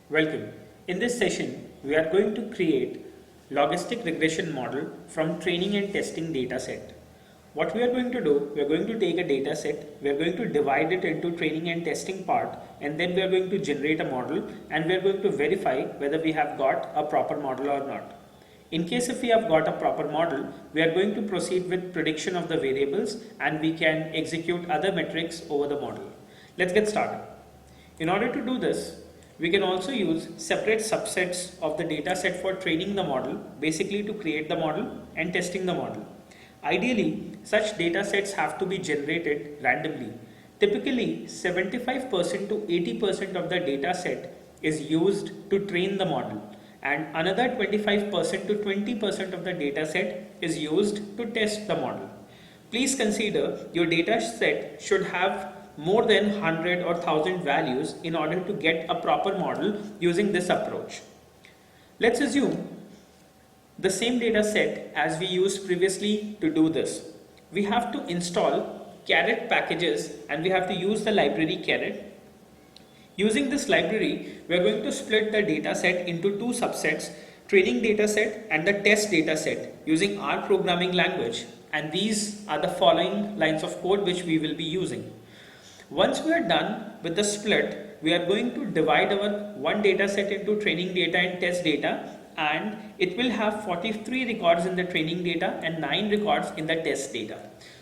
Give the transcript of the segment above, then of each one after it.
Welcome. In this session, we are going to create logistic regression model from training and testing data set. What we are going to do, we are going to take a data set, we are going to divide it into training and testing part, and then we are going to generate a model and we are going to verify whether we have got a proper model or not. In case if we have got a proper model, we are going to proceed with prediction of the variables and we can execute other metrics over the model. Let's get started. In order to do this, we can also use separate subsets of the data set for training the model, basically to create the model and testing the model. Ideally, such data sets have to be generated randomly. Typically, 75% to 80% of the data set is used to train the model, and another 25% to 20% of the data set is used to test the model. Please consider your data set should have more than 100 or 1000 values in order to get a proper model using this approach. Let's assume the same data set as we used previously to do this. We have to install Caret packages and we have to use the library Caret. Using this library, we are going to split the data set into two subsets, training data set and the test data set using R programming language, and these are the following lines of code which we will be using. Once we are done with the split, we are going to divide our one data set into training data and test data, and it will have 43 records in the training data and 9 records in the test data.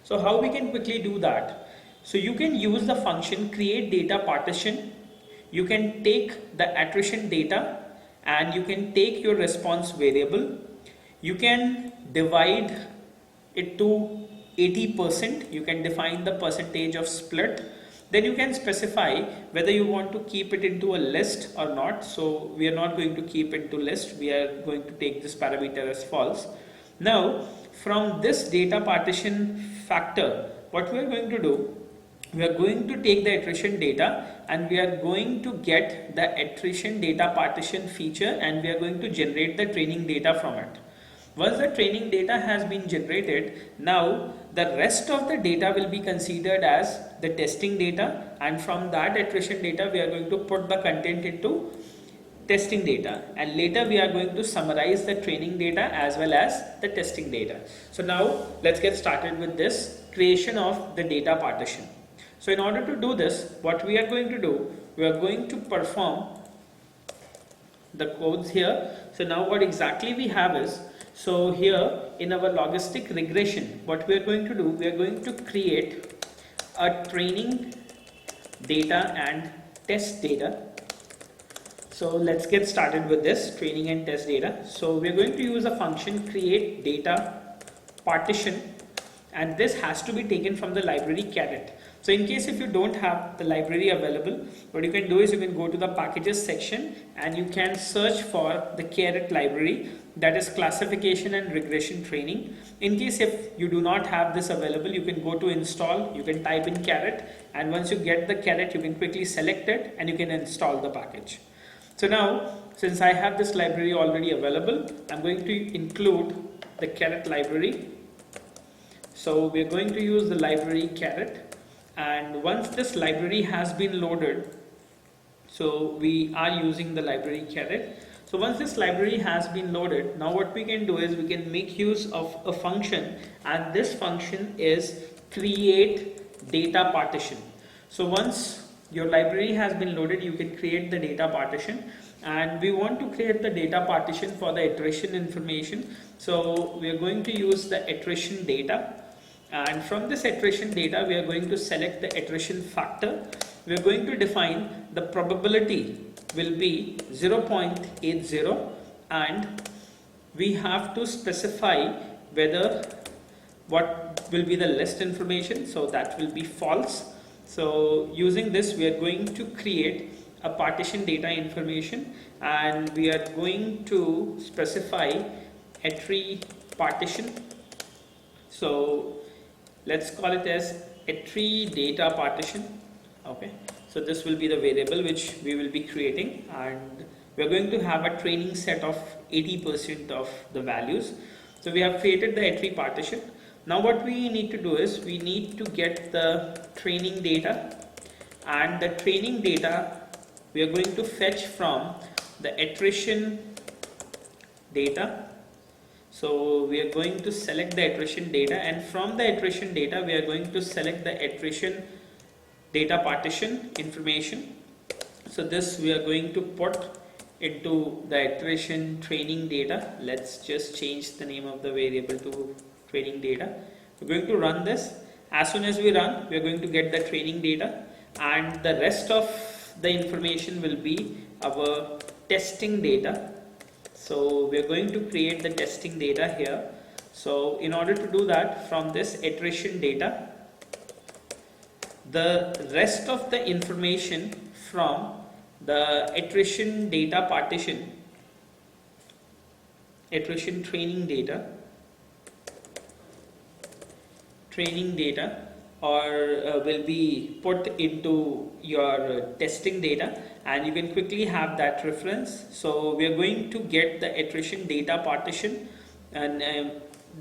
So how we can quickly do that? So you can use the function create data partition. You can take the attrition data and you can take your response variable. You can divide it to 80%. You can define the percentage of split. Then you can specify whether you want to keep it into a list or not. So we are not going to keep it to list. We are going to take this parameter as false. Now from this data partition factor, what we are going to do, we are going to take the attrition data and we are going to get the attrition data partition feature and we are going to generate the training data from it. Once the training data has been generated, now the rest of the data will be considered as the testing data, and from that attrition data we are going to put the content into testing data, and later we are going to summarize the training data as well as the testing data. So now let's get started with this creation of the data partition. So in order to do this, what we are going to do, we are going to perform the codes here. So now what exactly we have is, so here in our logistic regression, what we are going to do, we are going to create a training data and test data. So let's get started with this training and test data. So we are going to use a function create data partition, and this has to be taken from the library Caret. So in case if you don't have the library available, what you can do is you can go to the packages section and you can search for the Caret library, that is classification and regression training. In case if you do not have this available, you can go to install, you can type in Caret, and once you get the Caret, you can quickly select it and you can install the package. So now, since I have this library already available, I'm going to include the Caret library. So we're going to use the library Caret. And once this library has been loaded, so we are using the library Caret. So once this library has been loaded, now what we can do is we can make use of a function, and this function is create data partition. So once your library has been loaded, you can create the data partition, and we want to create the data partition for the attrition information. So we are going to use the attrition data. And from this attrition data, we are going to select the attrition factor. We are going to define the probability will be 0.80, and we have to specify whether what will be the list information, so that will be false. So using this, we are going to create a partition data information, and we are going to specify attri partition. So let's call it as attri data partition. Okay, so this will be the variable which we will be creating, and we are going to have a training set of 80% of the values. So we have created the attri partition. Now what we need to do is we need to get the training data, and the training data we are going to fetch from the attrition data. So we are going to select the attrition data, and from the attrition data we are going to select the attrition data partition information. So this we are going to put into the attrition training data. Let's just change the name of the variable to training data. We're going to run this. As soon as we run, we are going to get the training data, and the rest of the information will be our testing data. So we are going to create the testing data here. So in order to do that, from this attrition data, the rest of the information from the attrition data partition, attrition training data or will be put into your testing data, and you can quickly have that reference. So we are going to get the attrition data partition, and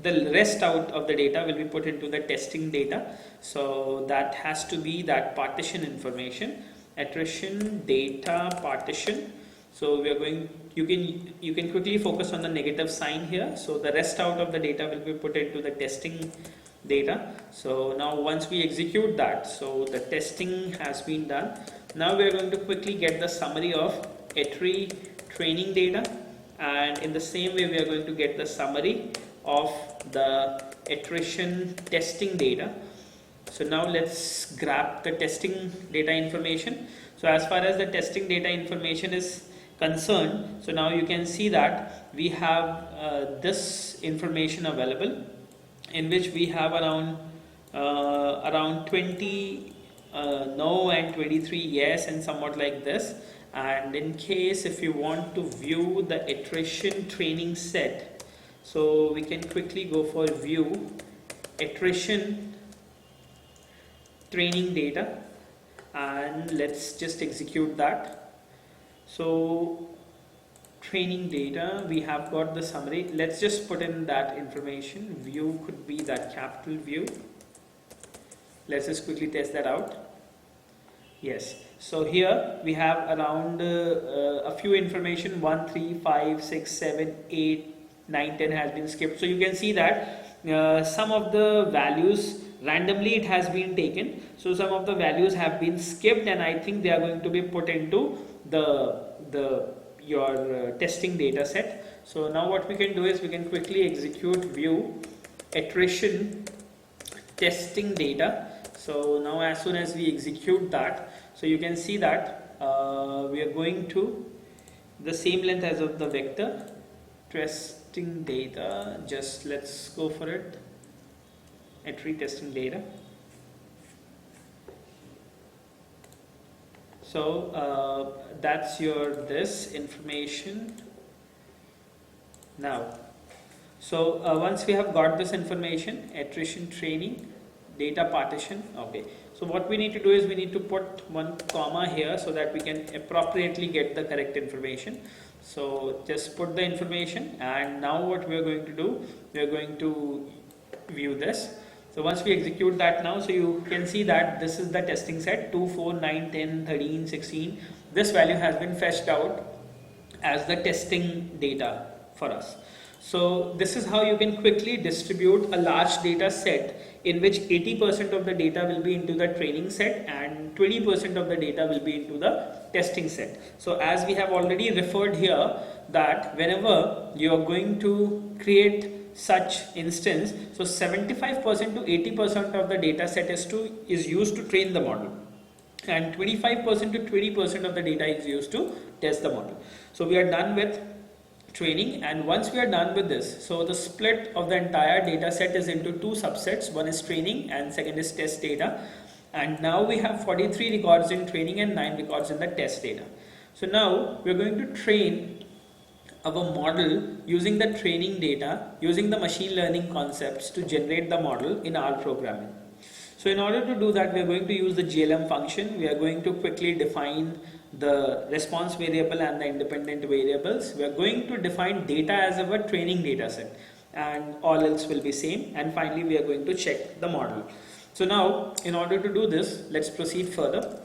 the rest out of the data will be put into the testing data. So that has to be that partition information, attrition data partition. So we are going, you can quickly focus on the negative sign here. So the rest out of the data will be put into the testing data. So now once we execute that, so the testing has been done. Now we are going to quickly get the summary of Attri training data, and in the same way we are going to get the summary of the attrition testing data. So now let's grab the testing data information. So as far as the testing data information is concerned, so now you can see that we have this information available, in which we have around 20 no and 23 yes, and somewhat like this. And in case if you want to view the attrition training set, so we can quickly go for view attrition training data, and let's just execute that. So training data, we have got the summary. Let's just put in that information. View could be that capital view. Let's just quickly test that out. Yes, so here we have around a few information, 1, 3, 5, 6, 7, 8, 9, 10 has been skipped. So you can see that some of the values randomly it has been taken. So some of the values have been skipped, and I think they are going to be put into your testing data set. So now what we can do is we can quickly execute view attrition testing data. So now as soon as we execute that, so you can see that we are going to the same length as of the vector testing data. Just let's go for it, Attri testing data. So that's your this information now. So once we have got this information, attrition training data partition, okay, so what we need to do is we need to put one comma here so that we can appropriately get the correct information. So just put the information, and now what we are going to do, we are going to view this. So once we execute that now, so you can see that this is the testing set 2, 4, 9, 10, 13, 16. This value has been fetched out as the testing data for us. So this is how you can quickly distribute a large data set in which 80% of the data will be into the training set and 20% of the data will be into the testing set. So as we have already referred here, that whenever you are going to create such instance, so 75% to 80% of the data set is used to train the model, and 25% to 20% of the data is used to test the model. So we are done with training, and once we are done with this, so the split of the entire data set is into two subsets. One is training and second is test data, and now we have 43 records in training and 9 records in the test data. So now we are going to train our model using the training data, using the machine learning concepts to generate the model in R programming. So in order to do that, we are going to use the GLM function. We are going to quickly define the response variable and the independent variables. We are going to define data as our training data set, and all else will be same, and finally we are going to check the model. So now in order to do this, let's proceed further.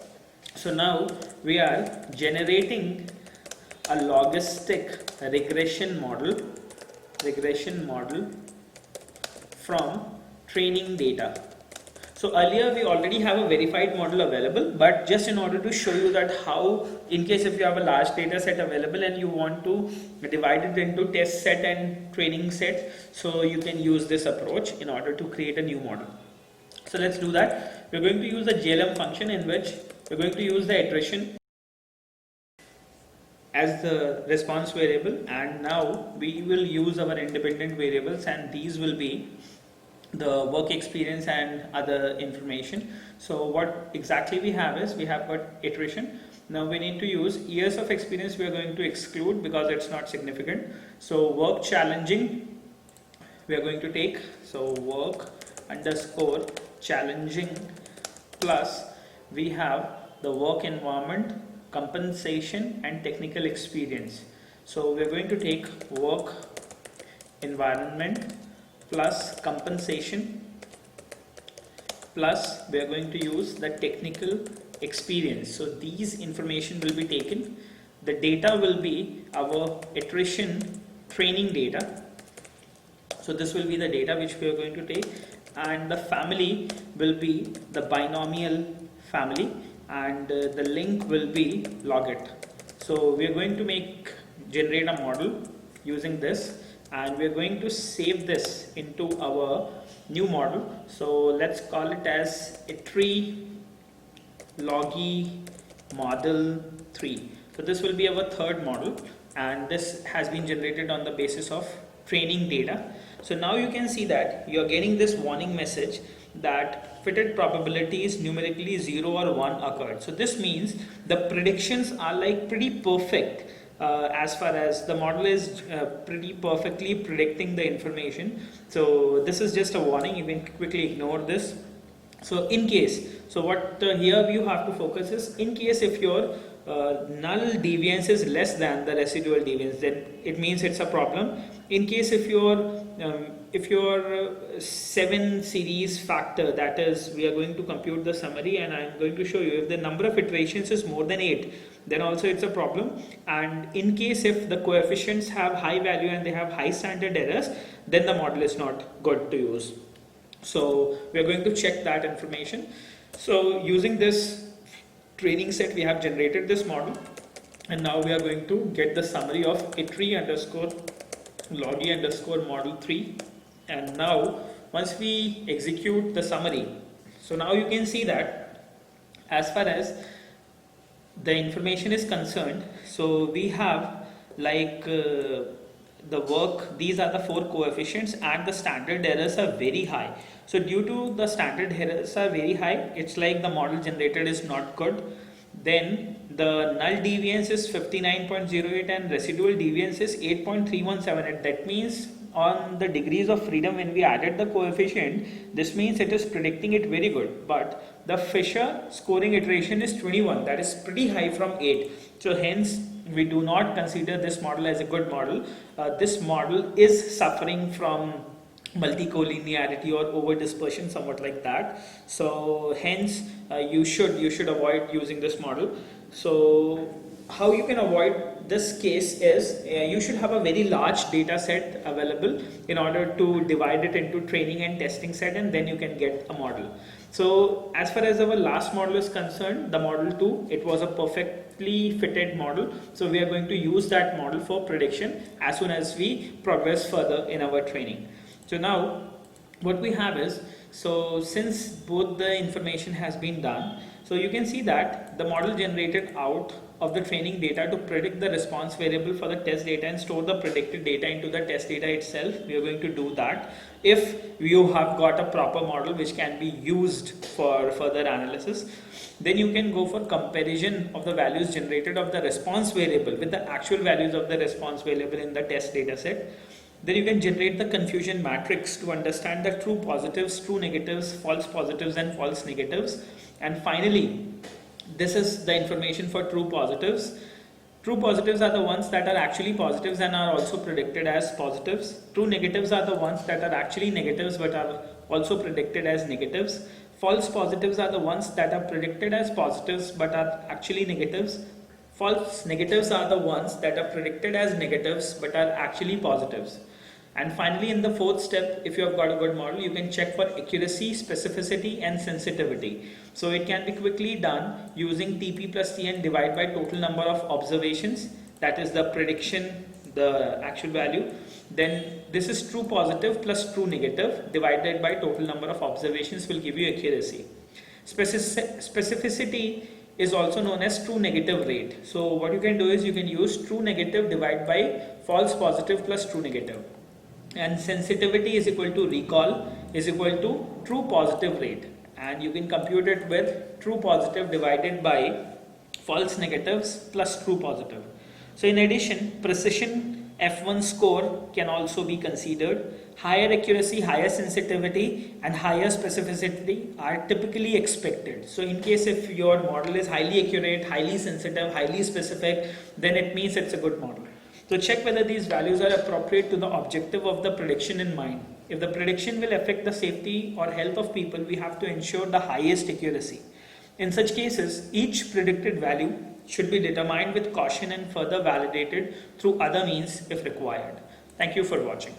So now we are generating a logistic regression model from training data. So earlier we already have a verified model available, but just in order to show you that how, in case if you have a large data set available and you want to divide it into test set and training set, so you can use this approach in order to create a new model. So let's do that. We're going to use the GLM function, in which we're going to use the iteration as the response variable, and now we will use our independent variables, and these will be the work experience and other information. So what exactly we have is, we have got iteration. Now we need to use years of experience, we are going to exclude because it's not significant. So work challenging we are going to take, so work underscore challenging, plus we have the work environment, compensation and technical experience. So we are going to take work environment plus compensation, plus we are going to use the technical experience. So these information will be taken. The data will be our iteration training data. So this will be the data which we are going to take, and the family will be the binomial family, and the link will be logit. So we are going to generate a model using this, and we are going to save this into our new model. So let's call it as iterate logi model 3. So this will be our third model, and this has been generated on the basis of training data. So now you can see that you are getting this warning message that fitted probabilities numerically 0 or 1 occurred. So this means the predictions are like pretty perfect. As far as the model is pretty perfectly predicting the information. So this is just a warning, you can quickly ignore this. So in case, so what here you have to focus is, in case if your null deviance is less than the residual deviance, then it means it's a problem. In case if your 7 series factor, that is, we are going to compute the summary and I am going to show you, if the number of iterations is more than 8, then also it's a problem. And in case if the coefficients have high value and they have high standard errors, then the model is not good to use. So we are going to check that information. So using this training set, we have generated this model, and now we are going to get the summary of iterate underscore logi underscore model 3. And now once we execute the summary, so now you can see that as far as the information is concerned, so we have like the work, these are the 4 coefficients, and the standard errors are very high. So due to the standard errors are very high, it's like the model generated is not good. Then the null deviance is 59.08 and residual deviance is 8.3178. That means on the degrees of freedom, when we added the coefficient, this means it is predicting it very good. But the Fisher scoring iteration is 21, that is pretty high from 8. So hence we do not consider this model as a good model. This model is suffering from multicollinearity or over dispersion, somewhat like that. So hence you should avoid using this model. So how you can avoid this case is, you should have a very large data set available in order to divide it into training and testing set, and then you can get a model. So as far as our last model is concerned, the model 2, it was a perfectly fitted model. So we are going to use that model for prediction as soon as we progress further in our training. So now what we have is, so since both the information has been done, so you can see that the model generated out of the training data to predict the response variable for the test data and store the predicted data into the test data itself. We are going to do that if you have got a proper model which can be used for further analysis. Then you can go for comparison of the values generated of the response variable with the actual values of the response variable in the test data set. Then you can generate the confusion matrix to understand the true positives, true negatives, false positives and false negatives. And finally, this is the information for true positives. True positives are the ones that are actually positives and are also predicted as positives. True negatives are the ones that are actually negatives but are also predicted as negatives. False positives are the ones that are predicted as positives but are actually negatives. False negatives are the ones that are predicted as negatives but are actually positives. And finally, in the fourth step, if you have got a good model, you can check for accuracy, specificity and sensitivity. So it can be quickly done using TP plus TN divided by total number of observations, that is the prediction, the actual value. Then this is true positive plus true negative divided by total number of observations will give you accuracy. Specificity is also known as true negative rate. So what you can do is you can use true negative divided by false positive plus true negative. And sensitivity is equal to recall is equal to true positive rate, and you can compute it with true positive divided by false negatives plus true positive. So in addition, precision F1 score can also be considered. Higher accuracy, higher sensitivity and higher specificity are typically expected. So in case if your model is highly accurate, highly sensitive, highly specific, then it means it's a good model. So check whether these values are appropriate to the objective of the prediction in mind. If the prediction will affect the safety or health of people, we have to ensure the highest accuracy. In such cases, each predicted value should be determined with caution and further validated through other means if required. Thank you for watching.